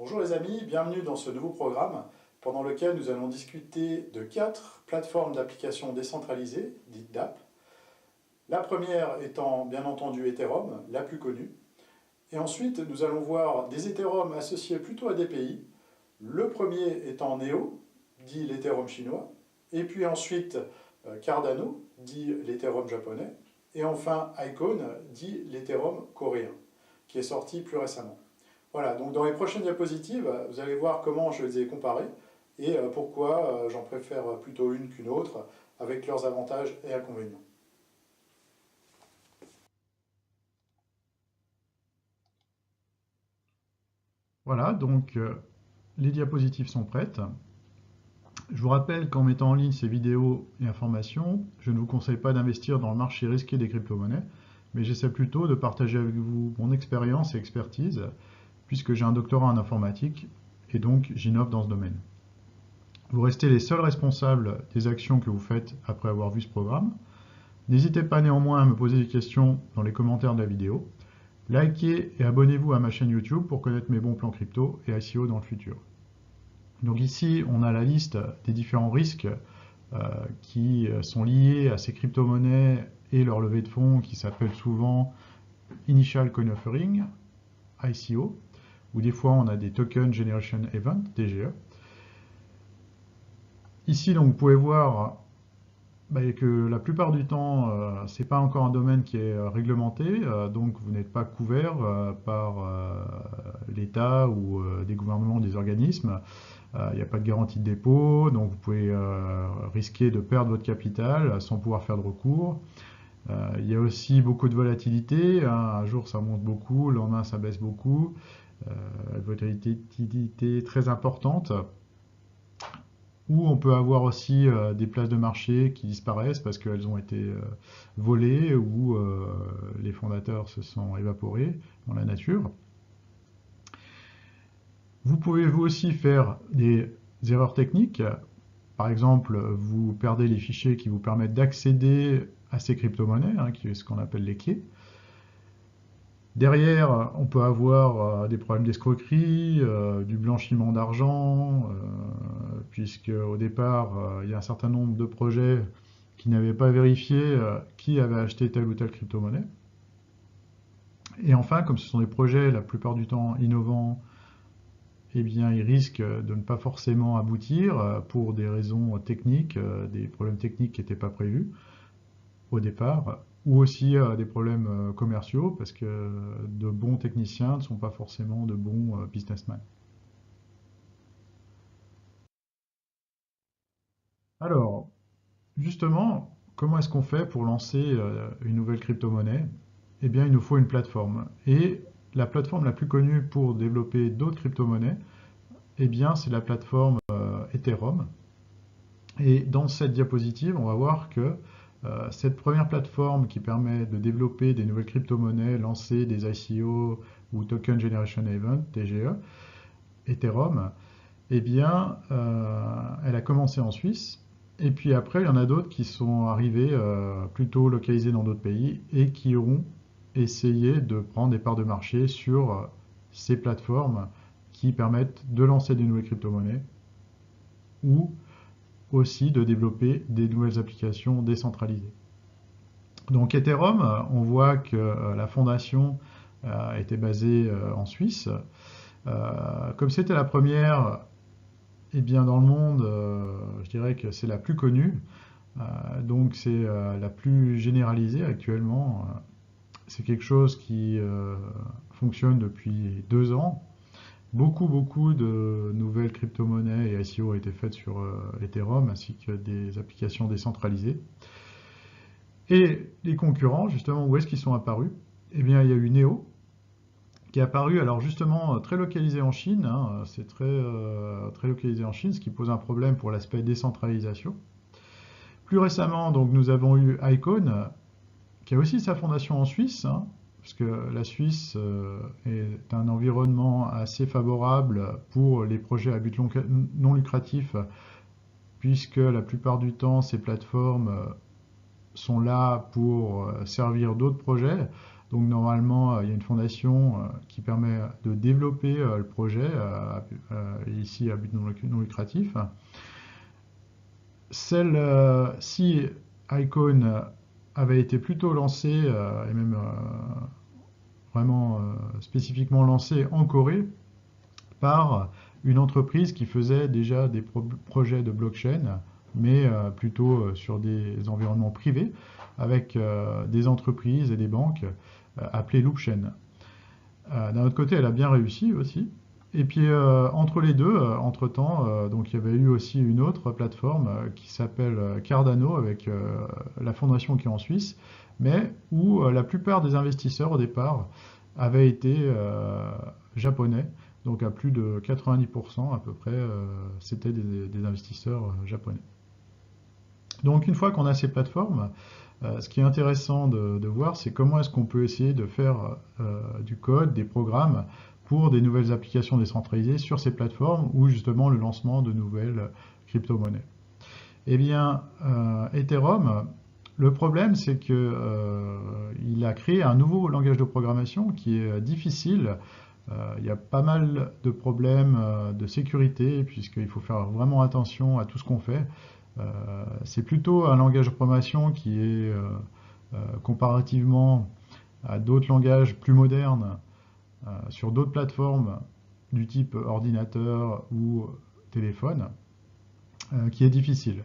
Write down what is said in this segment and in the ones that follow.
Bonjour les amis, bienvenue dans ce nouveau programme pendant lequel nous allons discuter de 4 plateformes d'applications décentralisées, dites DApp. La première étant bien entendu Ethereum, la plus connue. Et ensuite nous allons voir des Ethereum associés plutôt à des pays. Le premier étant Neo, dit l'Ethereum chinois. Et puis ensuite Cardano, dit l'Ethereum japonais. Et enfin Icon, dit l'Ethereum coréen, qui est sorti plus récemment. Voilà, donc dans les prochaines diapositives, vous allez voir comment je les ai comparés et pourquoi j'en préfère plutôt une qu'une autre, avec leurs avantages et inconvénients. Voilà, donc les diapositives sont prêtes. Je vous rappelle qu'en mettant en ligne ces vidéos et informations, je ne vous conseille pas d'investir dans le marché risqué des crypto-monnaies, mais j'essaie plutôt de partager avec vous mon expérience et expertise, puisque j'ai un doctorat en informatique et donc j'innove dans ce domaine. Vous restez les seuls responsables des actions que vous faites après avoir vu ce programme. N'hésitez pas néanmoins à me poser des questions dans les commentaires de la vidéo. Likez et abonnez-vous à ma chaîne YouTube pour connaître mes bons plans crypto et ICO dans le futur. Donc ici, on a la liste des différents risques qui sont liés à ces crypto-monnaies et leur levée de fonds qui s'appelle souvent Initial Coin Offering, ICO, ou des fois on a des Token Generation Event, TGE. Ici, donc, vous pouvez voir que la plupart du temps, ce n'est pas encore un domaine qui est réglementé, donc vous n'êtes pas couvert par l'État ou des gouvernements ou des organismes. Il n'y a pas de garantie de dépôt, donc vous pouvez risquer de perdre votre capital sans pouvoir faire de recours. Il y a aussi beaucoup de volatilité, hein. Un jour ça monte beaucoup, le lendemain ça baisse beaucoup. Une volatilité très importante. Ou on peut avoir aussi des places de marché qui disparaissent parce qu'elles ont été volées ou les fondateurs se sont évaporés dans la nature. Vous pouvez vous aussi faire des erreurs techniques. Par exemple, vous perdez les fichiers qui vous permettent d'accéder à ces crypto-monnaies, hein, qui est ce qu'on appelle les clés. Derrière, on peut avoir des problèmes d'escroquerie, du blanchiment d'argent, puisque au départ, il y a un certain nombre de projets qui n'avaient pas vérifié qui avait acheté telle ou telle crypto-monnaie. Et enfin, comme ce sont des projets la plupart du temps innovants, eh bien, ils risquent de ne pas forcément aboutir pour des raisons techniques, des problèmes techniques qui n'étaient pas prévus au départ, ou aussi des problèmes commerciaux, parce que de bons techniciens ne sont pas forcément de bons businessmen. Alors, justement, comment est-ce qu'on fait pour lancer une nouvelle crypto-monnaie? Eh bien, il nous faut une plateforme. Et la plateforme la plus connue pour développer d'autres crypto-monnaies, eh bien, c'est la plateforme Ethereum. Et dans cette diapositive, on va voir que cette première plateforme qui permet de développer des nouvelles crypto-monnaies, lancer des ICO ou Token Generation Event, TGE, Ethereum, eh bien, elle a commencé en Suisse. Et puis après, il y en a d'autres qui sont arrivés plutôt localisés dans d'autres pays et qui ont essayé de prendre des parts de marché sur ces plateformes qui permettent de lancer des nouvelles crypto-monnaies ou aussi de développer des nouvelles applications décentralisées. Donc Ethereum, on voit que la fondation était basée en Suisse. Comme c'était la première, eh bien dans le monde, je dirais que c'est la plus connue, donc c'est la plus généralisée actuellement. C'est quelque chose qui fonctionne depuis 2 ans. Beaucoup de nouvelles crypto-monnaies et ICO ont été faites sur Ethereum, ainsi que des applications décentralisées. Et les concurrents, justement, où est-ce qu'ils sont apparus? Eh bien, il y a eu Neo, qui est apparu, alors justement, très localisé en Chine, hein, c'est très localisé en Chine, ce qui pose un problème pour l'aspect décentralisation. Plus récemment, donc, nous avons eu Icon, qui a aussi sa fondation en Suisse, hein, parce que la Suisse est un environnement assez favorable pour les projets à but non lucratif, puisque la plupart du temps, ces plateformes sont là pour servir d'autres projets, Donc normalement, il y a une fondation qui permet de développer le projet, ici à but non lucratif. Si Icon avait été plutôt lancé, et même vraiment spécifiquement lancé en Corée, par une entreprise qui faisait déjà des projets de blockchain, mais plutôt sur des environnements privés, avec des entreprises et des banques appelées Loopchain. D'un autre côté, elle a bien réussi aussi. Et puis entre les deux, entre-temps, donc il y avait eu aussi une autre plateforme qui s'appelle Cardano, avec la fondation qui est en Suisse, mais où la plupart des investisseurs au départ avaient été japonais. Donc à plus de 90% à peu près, c'était des investisseurs japonais. Donc une fois qu'on a ces plateformes, ce qui est intéressant de voir, c'est comment est-ce qu'on peut essayer de faire du code, des programmes pour des nouvelles applications décentralisées sur ces plateformes ou justement le lancement de nouvelles crypto-monnaies. Eh bien, Ethereum, le problème, c'est qu'il a créé un nouveau langage de programmation qui est difficile. Il y a pas mal de problèmes de sécurité, puisqu'il faut faire vraiment attention à tout ce qu'on fait. C'est plutôt un langage de programmation qui est, comparativement à d'autres langages plus modernes, sur d'autres plateformes du type ordinateur ou téléphone, qui est difficile.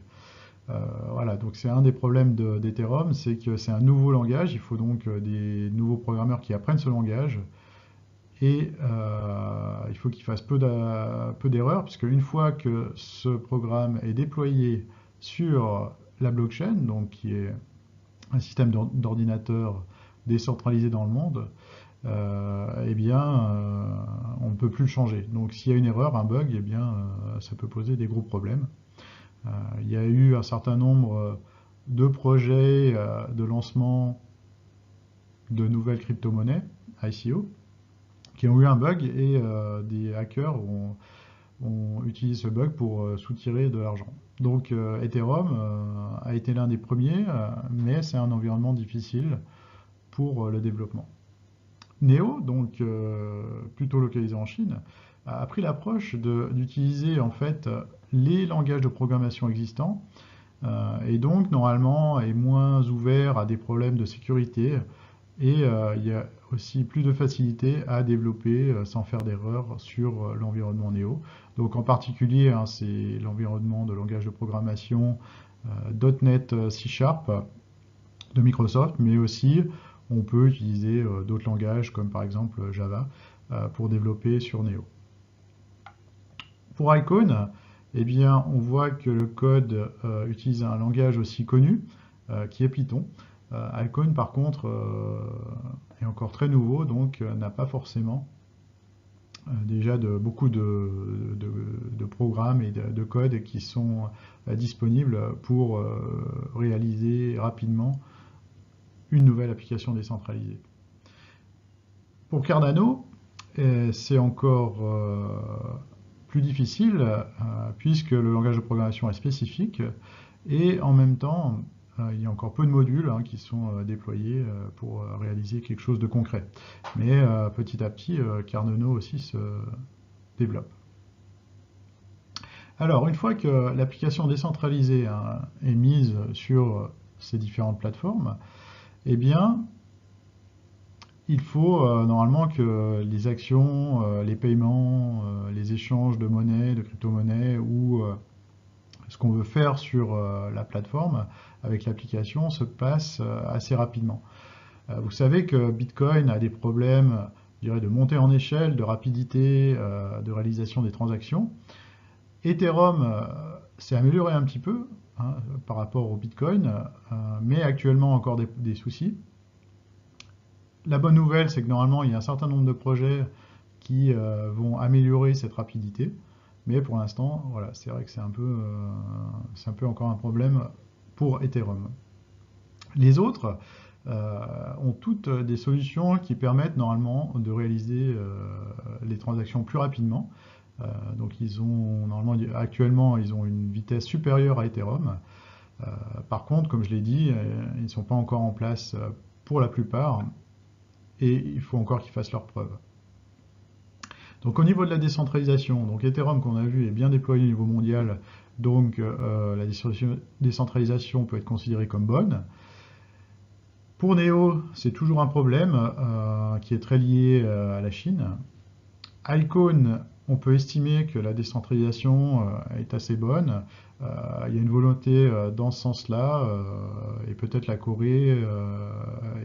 Voilà, donc c'est un des problèmes d'Ethereum, c'est que c'est un nouveau langage, il faut donc des nouveaux programmeurs qui apprennent ce langage, et il faut qu'ils fassent peu d'erreurs, puisque une fois que ce programme est déployé sur la blockchain, donc qui est un système d'ordinateur décentralisé dans le monde, eh bien, on ne peut plus le changer. Donc s'il y a une erreur, un bug, eh bien, ça peut poser des gros problèmes. Il y a eu un certain nombre de projets de lancement de nouvelles crypto-monnaies, ICO, qui ont eu un bug, et des hackers ont utilisé ce bug pour soutirer de l'argent. Donc Ethereum a été l'un des premiers, mais c'est un environnement difficile pour le développement. Neo, donc plutôt localisé en Chine, a pris l'approche d'utiliser en fait les langages de programmation existants, et donc normalement est moins ouvert à des problèmes de sécurité, et il y a aussi plus de facilité à développer sans faire d'erreur sur l'environnement Neo. Donc en particulier, hein, c'est l'environnement de langage de programmation .NET C# de Microsoft, mais aussi on peut utiliser d'autres langages comme par exemple Java pour développer sur Neo. Pour Icon, eh bien, on voit que le code utilise un langage aussi connu qui est Python. Icon, par contre, est encore très nouveau, donc n'a pas forcément déjà beaucoup de programmes et de codes qui sont disponibles pour réaliser rapidement une nouvelle application décentralisée. Pour Cardano, c'est encore plus difficile puisque le langage de programmation est spécifique, et en même temps, il y a encore peu de modules qui sont déployés pour réaliser quelque chose de concret. Mais petit à petit, Cardano aussi se développe. Alors, une fois que l'application décentralisée est mise sur ces différentes plateformes, eh bien, il faut normalement que les actions, les paiements, les échanges de monnaie, de crypto-monnaie, ou ce qu'on veut faire sur la plateforme avec l'application se passe assez rapidement. Vous savez que Bitcoin a des problèmes, je dirais, de montée en échelle, de rapidité, de réalisation des transactions. Ethereum s'est amélioré un petit peu par rapport au Bitcoin, mais actuellement encore des soucis. La bonne nouvelle, c'est que normalement, il y a un certain nombre de projets qui vont améliorer cette rapidité. Mais pour l'instant, voilà, c'est vrai que c'est un peu encore un problème pour Ethereum. Les autres ont toutes des solutions qui permettent normalement de réaliser les transactions plus rapidement. Donc actuellement, ils ont une vitesse supérieure à Ethereum. Par contre, comme je l'ai dit, ils ne sont pas encore en place pour la plupart. et il faut encore qu'ils fassent leurs preuves. Donc au niveau de la décentralisation, donc Ethereum qu'on a vu est bien déployé au niveau mondial, donc la décentralisation peut être considérée comme bonne. Pour Neo, c'est toujours un problème qui est très lié à la Chine. Icon, on peut estimer que la décentralisation est assez bonne. Il y a une volonté dans ce sens-là, et peut-être la Corée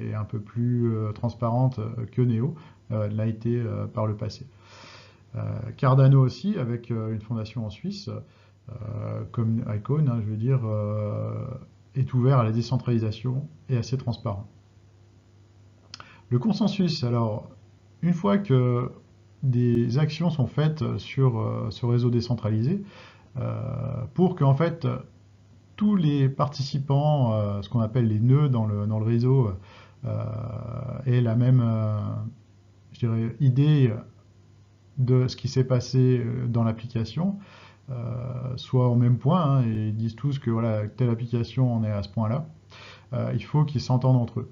est un peu plus transparente que Neo l'a été par le passé. Cardano aussi, avec une fondation en Suisse, comme Icon, je veux dire, est ouvert à la décentralisation et assez transparent. Le consensus, alors, une fois que des actions sont faites sur ce réseau décentralisé, pour qu'en fait tous les participants, ce qu'on appelle les nœuds dans le réseau, aient la même je dirais, idée de ce qui s'est passé dans l'application, soit au même point, hein, et ils disent tous que voilà, telle application en est à ce point-là, il faut qu'ils s'entendent entre eux.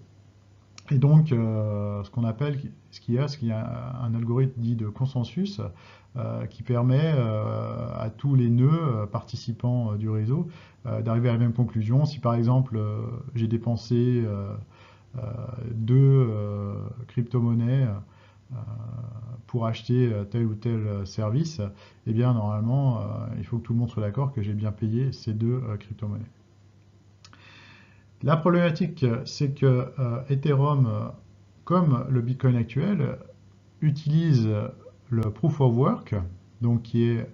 Et donc, ce qu'il y a un algorithme dit de consensus qui permet à tous les nœuds participants du réseau d'arriver à la même conclusion. Si par exemple j'ai dépensé deux crypto-monnaies pour acheter tel ou tel service, eh bien normalement il faut que tout le monde soit d'accord que j'ai bien payé ces deux crypto-monnaies. La problématique, c'est que Ethereum, comme le Bitcoin actuel, utilise le Proof of Work, donc qui est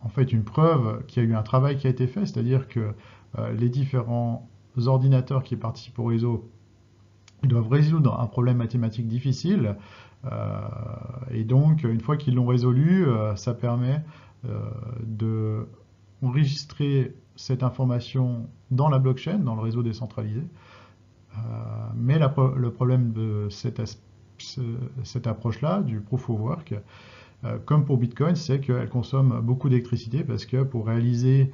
en fait une preuve qu'il y a eu un travail qui a été fait, c'est-à-dire que les différents ordinateurs qui participent au réseau, ils doivent résoudre un problème mathématique difficile, et donc une fois qu'ils l'ont résolu, ça permet de enregistrer cette information dans la blockchain, dans le réseau décentralisé. Mais le problème de cette approche-là, du Proof of Work, comme pour Bitcoin, c'est qu'elle consomme beaucoup d'électricité parce que pour réaliser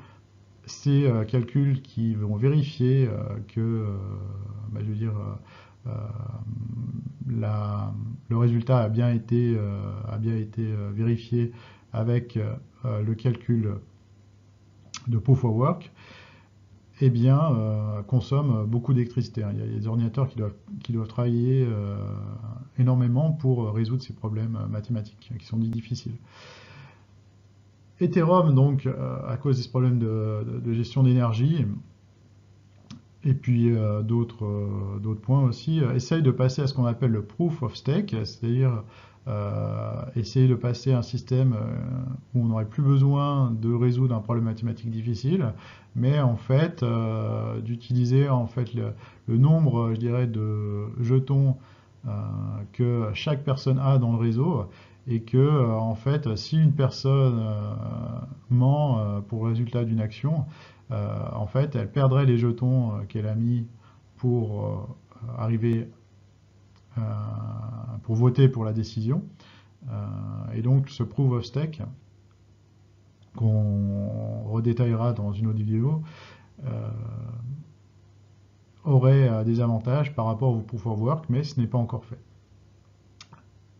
ces calculs qui vont vérifier que je veux dire, le résultat a bien été vérifié avec le calcul de Proof of Work, eh bien, consomme beaucoup d'électricité. Il y a des ordinateurs qui doivent travailler énormément pour résoudre ces problèmes mathématiques qui sont dits difficiles. Ethereum, donc, à cause de ce problème de gestion d'énergie, et puis d'autres points aussi, essaye de passer à ce qu'on appelle le Proof of Stake, c'est-à-dire essayer de passer à un système où on n'aurait plus besoin de résoudre un problème mathématique difficile, mais en fait d'utiliser en fait le nombre, je dirais, de jetons que chaque personne a dans le réseau, et que en fait si une personne ment pour le résultat d'une action, en fait elle perdrait les jetons qu'elle a mis pour arriver pour voter pour la décision. Et donc ce Proof of Stake, qu'on redétaillera dans une autre vidéo, aurait des avantages par rapport au Proof of Work, mais ce n'est pas encore fait.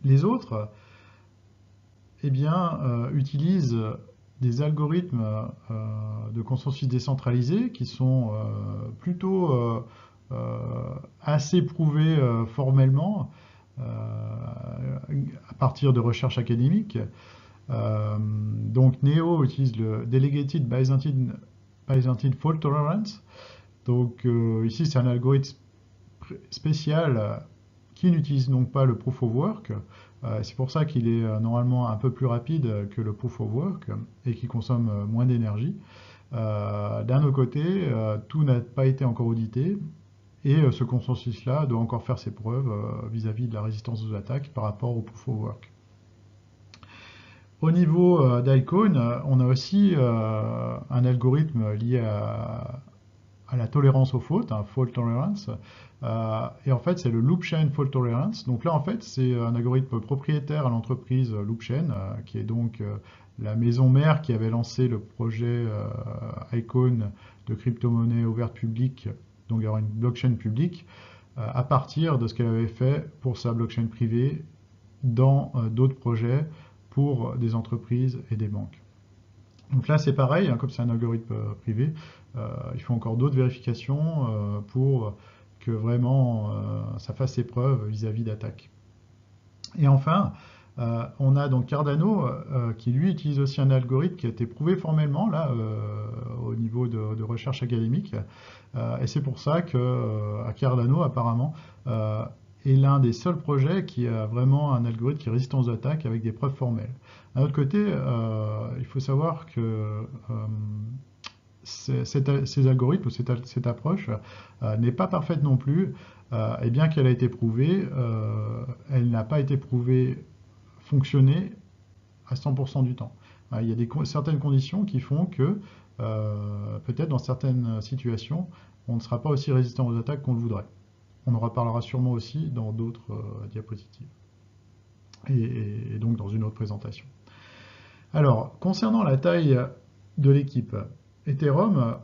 Les autres, eh bien, utilisent des algorithmes de consensus décentralisé qui sont plutôt assez prouvés formellement à partir de recherches académiques. Donc Neo utilise le Delegated Byzantine Fault Tolerance. Donc ici c'est un algorithme spécial qui n'utilise donc pas le Proof of Work. C'est pour ça qu'il est normalement un peu plus rapide que le Proof of Work et qui consomme moins d'énergie. D'un autre côté, tout n'a pas été encore audité, et ce consensus-là doit encore faire ses preuves vis-à-vis de la résistance aux attaques par rapport au Proof of Work. Au niveau d'Icon, on a aussi un algorithme lié à la tolérance aux fautes, fault tolerance, et en fait c'est le Loopchain Fault Tolerance. Donc là en fait c'est un algorithme propriétaire à l'entreprise Loopchain, qui est donc la maison mère qui avait lancé le projet Icon de crypto-monnaie ouverte publique, donc il y aura une blockchain publique. à partir de ce qu'elle avait fait pour sa blockchain privée dans d'autres projets pour des entreprises et des banques. Donc là, c'est pareil, hein, comme c'est un algorithme privé, il faut encore d'autres vérifications pour que vraiment ça fasse ses preuves vis-à-vis d'attaques. Et enfin, on a donc Cardano qui lui utilise aussi un algorithme qui a été prouvé formellement là au niveau de recherche académique. Et c'est pour ça que à Cardano apparemment est l'un des seuls projets qui a vraiment un algorithme qui résiste aux attaques avec des preuves formelles. D'un autre côté, il faut savoir que ces algorithmes ou cette approche n'est pas parfaite non plus, et bien qu'elle a été prouvée, elle n'a pas été prouvée fonctionner à 100% du temps. Il y a certaines conditions qui font que peut-être dans certaines situations, on ne sera pas aussi résistant aux attaques qu'on le voudrait. On en reparlera sûrement aussi dans d'autres diapositives et donc dans une autre présentation. Alors, concernant la taille de l'équipe, Ethereum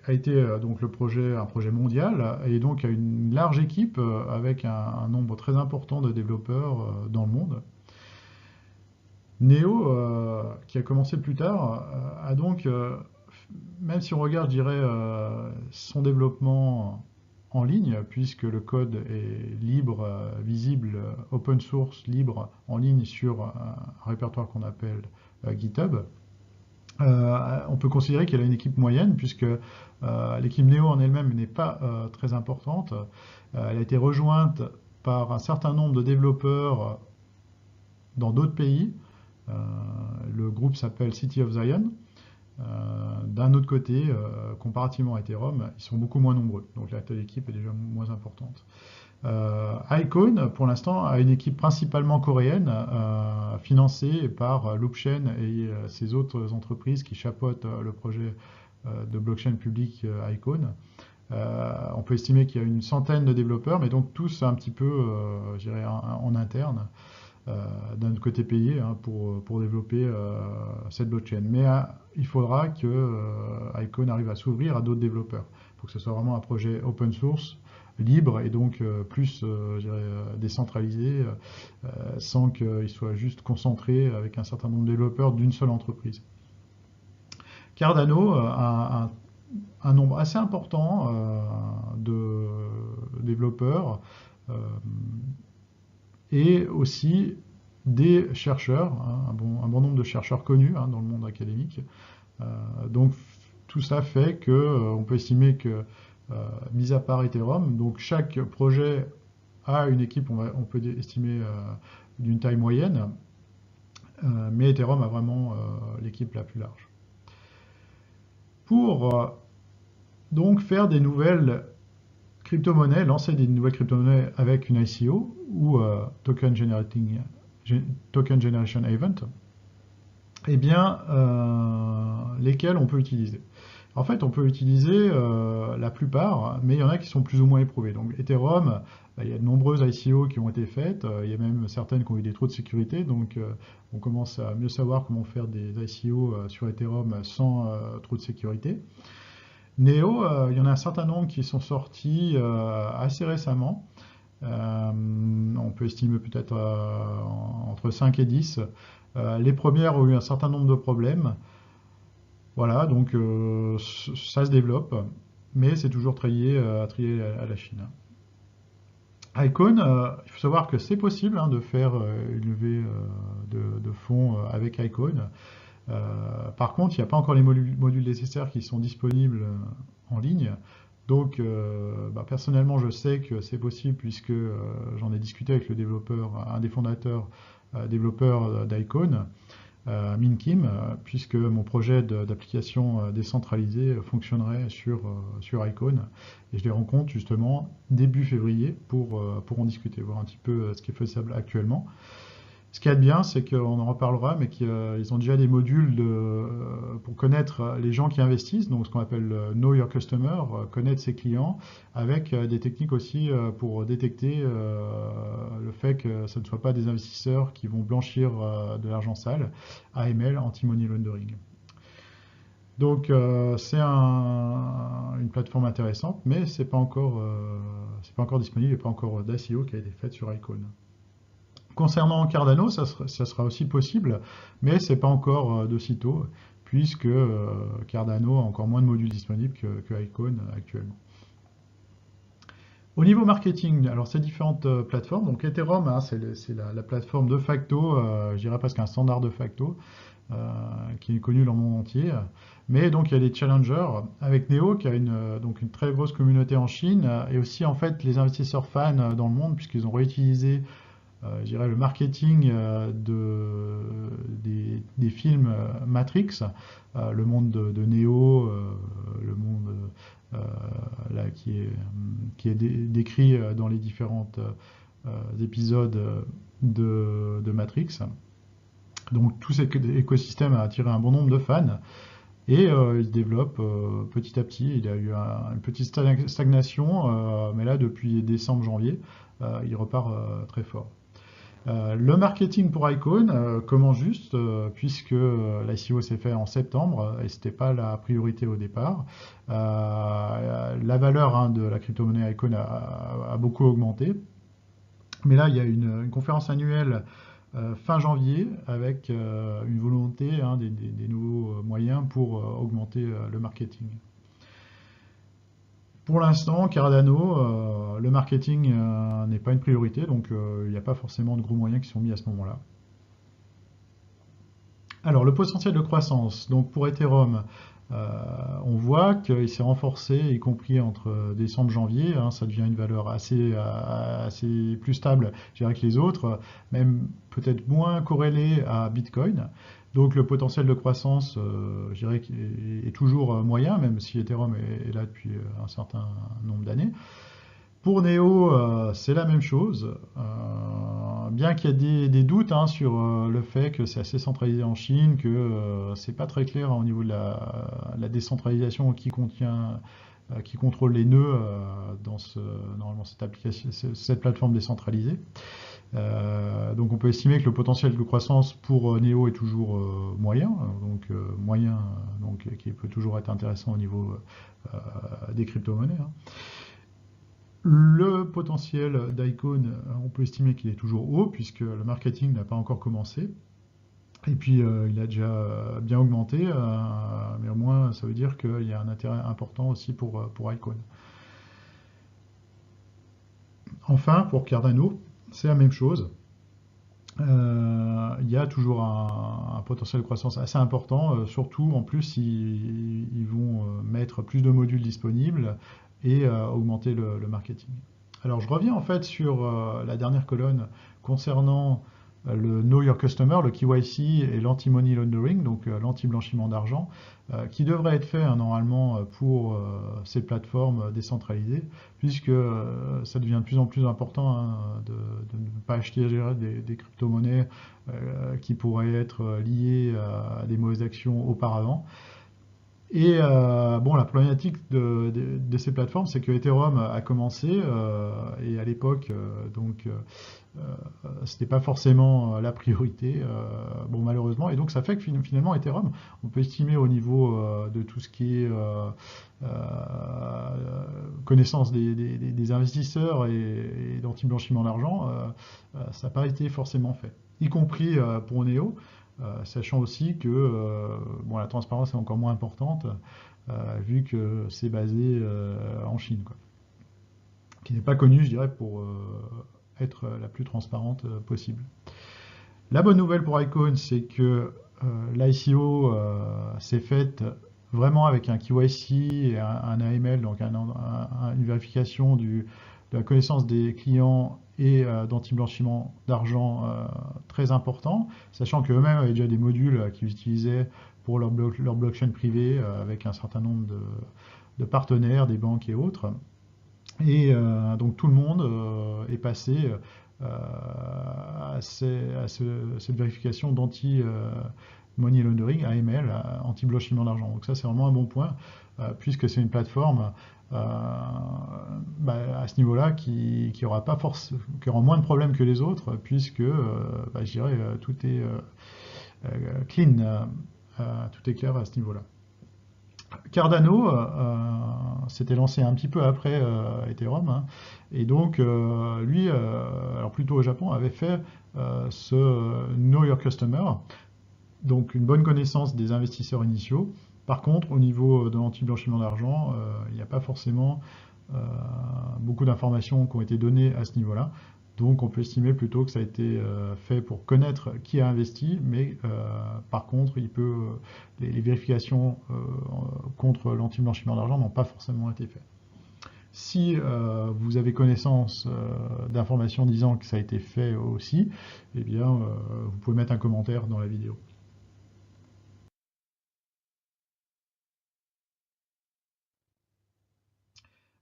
a été donc un projet mondial et donc a une large équipe avec un nombre très important de développeurs dans le monde. Neo, qui a commencé plus tard, a donc, même si on regarde, je dirais, son développement en ligne, puisque le code est libre, visible, open source, libre, en ligne sur un répertoire qu'on appelle GitHub, on peut considérer qu'elle a une équipe moyenne, puisque l'équipe Neo en elle-même n'est pas très importante. Elle a été rejointe par un certain nombre de développeurs dans d'autres pays. Le groupe s'appelle City of Zion. D'un autre côté, comparativement à Ethereum, ils sont beaucoup moins nombreux, donc la taille d'équipe est déjà moins importante. Icon, pour l'instant, a une équipe principalement coréenne, financée par Loopchain et ses autres entreprises qui chapeautent le projet de blockchain public Icon. On peut estimer qu'il y a une centaine de développeurs, mais donc tous un petit peu, je dirais, en interne. D'un côté payé hein, pour développer cette blockchain. Mais il faudra que Icon arrive à s'ouvrir à d'autres développeurs pour que ce soit vraiment un projet open source, libre et donc plus je dirais, décentralisé, sans qu'il soit juste concentré avec un certain nombre de développeurs d'une seule entreprise. Cardano a un nombre assez important de développeurs et aussi des chercheurs, hein, un bon nombre de chercheurs connus hein, dans le monde académique. Donc tout ça fait qu'on peut estimer que, mis à part Ethereum, donc chaque projet a une équipe, on peut estimer d'une taille moyenne, mais Ethereum a vraiment l'équipe la plus large. Pour donc faire des nouvelles crypto-monnaies, lancer des nouvelles crypto-monnaies avec une ICO ou Token Generation Event, eh bien, lesquels on peut utiliser. En fait, on peut utiliser la plupart, mais il y en a qui sont plus ou moins éprouvés. Donc Ethereum, il y a de nombreuses ICO qui ont été faites, il y a même certaines qui ont eu des trous de sécurité, donc on commence à mieux savoir comment faire des ICO sur Ethereum sans trous de sécurité. Neo, il y en a un certain nombre qui sont sortis assez récemment. On peut estimer peut-être entre 5 et 10. Les premières ont eu un certain nombre de problèmes. Voilà, donc ça se développe, mais c'est toujours trié à la Chine. Icon, il faut savoir que c'est possible hein, de faire une levée de fonds avec Icon. Par contre, il n'y a pas encore les modules nécessaires qui sont disponibles en ligne. Donc, personnellement, je sais que c'est possible puisque j'en ai discuté avec le développeur, un des fondateurs développeurs d'Icon, Min Kim, puisque mon projet d'application décentralisée fonctionnerait sur Icon. Et je les rencontre justement début février pour en discuter, voir un petit peu ce qui est faisable actuellement. Ce qu'il y a de bien, c'est qu'on en reparlera, mais qu'ils ont déjà des modules pour connaître les gens qui investissent, donc ce qu'on appelle Know Your Customer, connaître ses clients, avec des techniques aussi pour détecter le fait que ce ne soit pas des investisseurs qui vont blanchir de l'argent sale, AML, Anti-Money Laundering. Donc c'est une plateforme intéressante, mais c'est pas encore disponible, il n'y a pas encore d'ICO qui a été faite sur Icon. Concernant Cardano, ça sera aussi possible, mais c'est pas encore de sitôt, puisque Cardano a encore moins de modules disponibles que Icon actuellement. Au niveau marketing, alors ces différentes plateformes, donc Ethereum, hein, c'est la plateforme de facto, je dirais presque un standard de facto, qui est connu dans le monde entier. Mais donc il y a des challengers avec Neo qui a donc une très grosse communauté en Chine et aussi en fait les investisseurs fans dans le monde puisqu'ils ont réutilisé je dirais le marketing des films Matrix, le monde de Neo, le monde là, qui est décrit dans les différents épisodes de Matrix. Donc tout cet écosystème a attiré un bon nombre de fans et il se développe petit à petit. Il y a eu une petite stagnation, mais là depuis décembre-janvier, il repart très fort. Le marketing pour Icon commence juste, puisque l'ICO s'est fait en septembre et ce n'était pas la priorité au départ. La valeur de la crypto-monnaie Icon a beaucoup augmenté. Mais là, il y a une conférence annuelle fin janvier avec une volonté des nouveaux moyens pour augmenter le marketing. Pour l'instant, Cardano, le marketing n'est pas une priorité, donc il n'y a pas forcément de gros moyens qui sont mis à ce moment-là. Alors, le potentiel de croissance. Donc, pour Ethereum, on voit qu'il s'est renforcé, y compris entre décembre et janvier. Ça devient une valeur assez plus stable, je dirais, que les autres, même peut-être moins corrélée à Bitcoin. Donc le potentiel de croissance, je dirais, est toujours moyen, même si Ethereum est là depuis un certain nombre d'années. Pour Neo, c'est la même chose, bien qu'il y ait des doutes sur le fait que c'est assez centralisé en Chine, que c'est pas très clair au niveau de la décentralisation qui contrôle les nœuds dans normalement cette plateforme décentralisée. Donc on peut estimer que le potentiel de croissance pour Neo est toujours moyen, qui peut toujours être intéressant au niveau des crypto-monnaies. Le potentiel d'Icon, on peut estimer qu'il est toujours haut puisque le marketing n'a pas encore commencé. Et puis il a déjà bien augmenté, mais au moins ça veut dire qu'il y a un intérêt important aussi pour Icon. Enfin, pour Cardano, c'est la même chose. Il y a toujours un potentiel de croissance assez important, surtout en plus ils vont mettre plus de modules disponibles et augmenter le marketing. Alors je reviens en fait sur la dernière colonne concernant le Know Your Customer, le KYC et l'anti-money laundering, donc l'anti-blanchiment d'argent, qui devrait être fait normalement pour ces plateformes décentralisées, puisque ça devient de plus en plus important de ne pas acheter des crypto-monnaies qui pourraient être liées à des mauvaises actions auparavant. Et bon, la problématique de ces plateformes, c'est que Ethereum a commencé et à l'époque, c'était pas forcément la priorité, bon malheureusement, et donc ça fait que finalement Ethereum, on peut estimer au niveau de tout ce qui est connaissance des investisseurs et d'anti-blanchiment d'argent, ça n'a pas été forcément fait, y compris pour Neo. Sachant aussi que bon, la transparence est encore moins importante vu que c'est basé en Chine, quoi. Qui n'est pas connue, je dirais, pour être la plus transparente possible. La bonne nouvelle pour Icon, c'est que l'ICO s'est faite vraiment avec un KYC et un AML, donc une vérification de la connaissance des clients et d'anti-blanchiment d'argent très important, sachant qu'eux-mêmes avaient déjà des modules qu'ils utilisaient pour leur blockchain privé avec un certain nombre de partenaires, des banques et autres. Et donc tout le monde est passé à cette vérification d'anti-money laundering, AML, anti-blanchiment d'argent. Donc ça c'est vraiment un bon point, puisque c'est une plateforme à ce niveau-là qui aura moins de problèmes que les autres, puisque je dirais tout est clean, tout est clair à ce niveau-là. Cardano s'était lancé un petit peu après Ethereum, hein, et donc lui, alors plutôt au Japon, avait fait ce Know Your Customer, donc une bonne connaissance des investisseurs initiaux. Par contre, au niveau de l'anti-blanchiment d'argent, il n'y a pas forcément beaucoup d'informations qui ont été données à ce niveau-là. Donc on peut estimer plutôt que ça a été fait pour connaître qui a investi, mais par contre, les vérifications contre l'anti-blanchiment d'argent n'ont pas forcément été faites. Si vous avez connaissance d'informations disant que ça a été fait aussi, eh bien, vous pouvez mettre un commentaire dans la vidéo.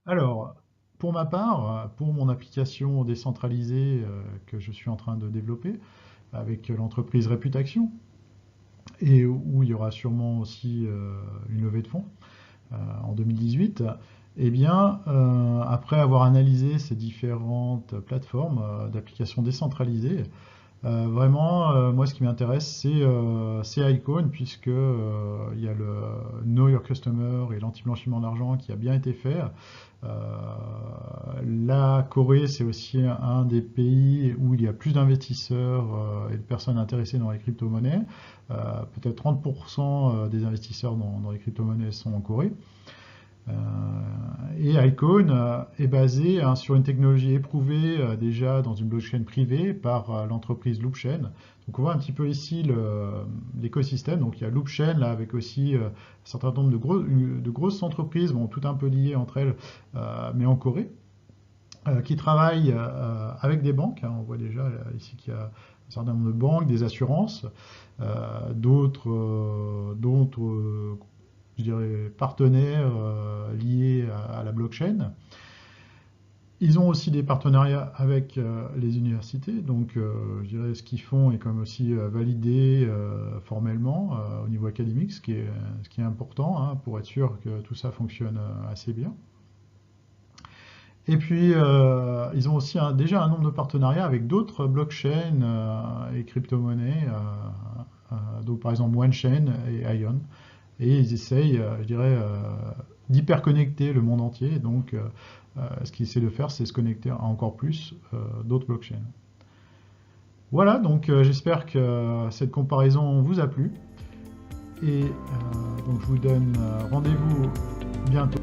Alors, pour ma part, pour mon application décentralisée que je suis en train de développer avec l'entreprise Réputation, et où il y aura sûrement aussi une levée de fonds en 2018, eh bien, après avoir analysé ces différentes plateformes d'applications décentralisées, vraiment, moi, ce qui m'intéresse, c'est Icon, puisque il y a le Know Your Customer et l'anti-blanchiment d'argent qui a bien été fait. La Corée, c'est aussi un des pays où il y a plus d'investisseurs et de personnes intéressées dans les crypto-monnaies. Peut-être 30% des investisseurs dans les crypto-monnaies sont en Corée. Et Icon est basé sur une technologie éprouvée déjà dans une blockchain privée par l'entreprise Loopchain. Donc on voit un petit peu ici l'écosystème. Donc il y a Loopchain là avec aussi un certain nombre de grosses entreprises, bon, tout un peu liées entre elles, mais en Corée, qui travaillent avec des banques. Hein. On voit déjà ici qu'il y a un certain nombre de banques, des assurances, d'autres je dirais, partenaires liés à la blockchain. Ils ont aussi des partenariats avec les universités, donc je dirais ce qu'ils font est quand même aussi validé formellement au niveau académique, ce qui est important hein, pour être sûr que tout ça fonctionne assez bien. Et puis, ils ont aussi déjà un nombre de partenariats avec d'autres blockchains et crypto-monnaies, donc par exemple OneChain et Ion. Et ils essayent, je dirais, d'hyperconnecter le monde entier. Donc, ce qu'ils essaient de faire, c'est se connecter à encore plus d'autres blockchains. Voilà, donc j'espère que cette comparaison vous a plu. Et donc, je vous donne rendez-vous bientôt.